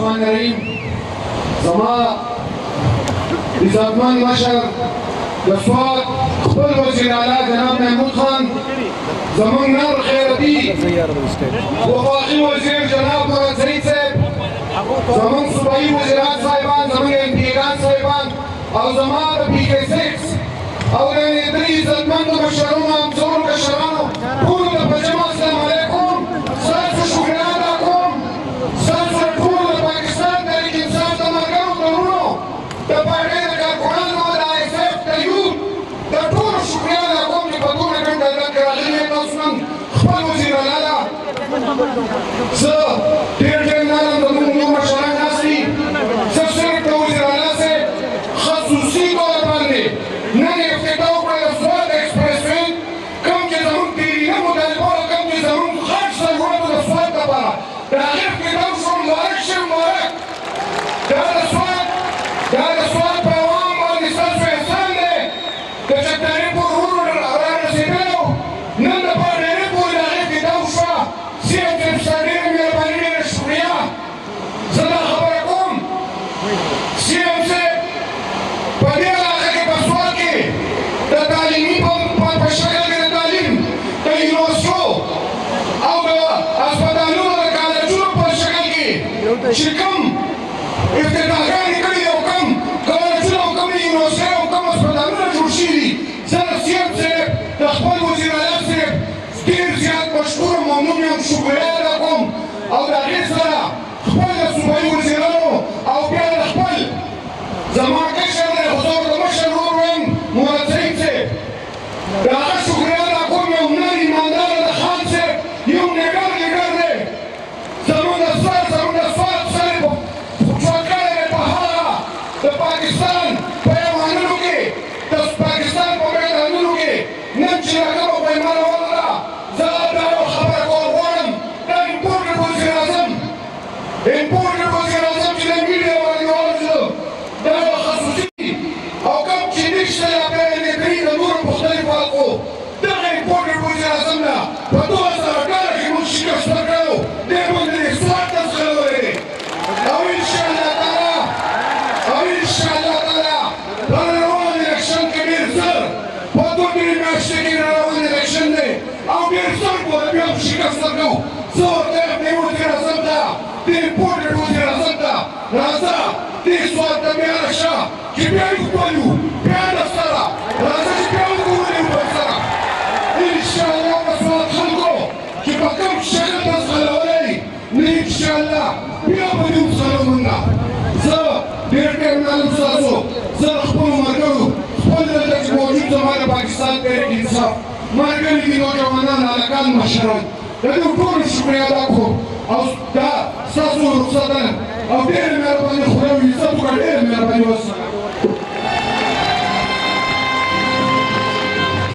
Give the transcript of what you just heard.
الرحمن الرحیم زما عزتمن مشر د سوات خپل وزیر اعلی جناب محمود خان زمونږ نر خیرتي وفاقي وزیر جناب مراد سعید صاحب زمونږ صوبایي وزیران صاحبان زمونږ امپیګان صاحبان او زما د پی کې 6 او د درې عزتمندو مشرانو همزورو کشرانو ټولو ته په جمع السلام علیکم ستاسو شکریه ادا کوم ستاسو د ټولو د پاکستان تحریک انصاف د ملګرو ترونو د پارټۍ د کارکوړانو د آی ایس اف د یوت د ټولو شکریه ادا کوم چې په ټوله ګڼه ګڼه کې راغلي یې تاسو نن خپل وزیر اعلی زه ډېر ډېر نرم زموږ نور مشران ناست دي زه صرف د وزیر اعلی صاحب خصوصي طور باندې نن افتتاح وکړه د سوات ایکسپریس وې کوم چې زموږ تیرینه مطالبه او کوم چې زموږ خرج سرغړونه د سوات لپاره د هغې افتتاح شو مبارک شه مبارک دا د سوات په عوام باندې ستاسو احسان دی د چکداري پورې ورو رارسېدلی و نن د پارډېرۍ پورې د هغې افتتاح وشوه سی ایم صاحب ستا ډېره مهرباني ډېره شکریه زه دا خبره کوم سی ایم صاحب په دې علاقه کې په سوات کې د تعلیمي په شکل کې د تعلیم د یونیورسټو او د هسپتالونو د کالجونو په شکل کې چې کوم افتتاحګانې کړي دي او کوم کالجونه او کوم یونیورسټۍ او کوم هسپتالونه جوړ شوي دي زه د سی ایم صاحب د خپل وزیر اعلی صاحب ډېر زیات مشکور او ممنون یم شکریه ادا کوم او د هغې سره خپل د صوبایي وزیرانو او بیا د خپل زما کشر دی خو زه ورته مشر ورور وایم مراد سعید صاحب د هغه شکریه ادا کوم یو نر ایمانداره د خان صاحب یو نګر لیډر دی زموږ د سوات سر ژوند کړی دی په هغه د پاکستان په ایوانونو کې د پاکستان په میدانونو کې نن چې راکمه پیمانه ولره زه دا یو خبره کول غواړم دا امپورټډ وزیر اعظم چې د میډیا باندې واورېدلو دا یو خصوصي او کوم چې نشته یا بیا یې نګري د نورو مختلفو حلقو دغه امپورټډ وزیر اعظم نه په 2018 کې موږ شکست ورکړی و دی موږ د سوات ته ځغلولی دی او انشاءالله تعالی په روان الیکشن کې ډېر ژر په 2-3 میاشتې کې روان الیکشن دی او ډېر ژر به بیا هم شکست ورکوو زه ورته یم دې وزیر اعظم ته دې امپورټډ وزیر اعظم ته راځه دې سوات ته بیا راشه چې بیا یې وپالو بیا درسره راځه چې بیا وګورو ورسره انشاءالله په سوات خلکو چې په کوم شکل ته ځغلولی نو انشاءالله بیا به دې وڅلو مونږه زه ډېر ډېر مننه ستاسو زه د خپلو ملګرو خپل دلته چې موجود زما د پاکستان تحریک انصاف ملګري دي نوجوانان هلکان مشران د دې ټولو شکریه ادا کوم او دا ستاسو رخصتنه او ډېرې مهرباني خدای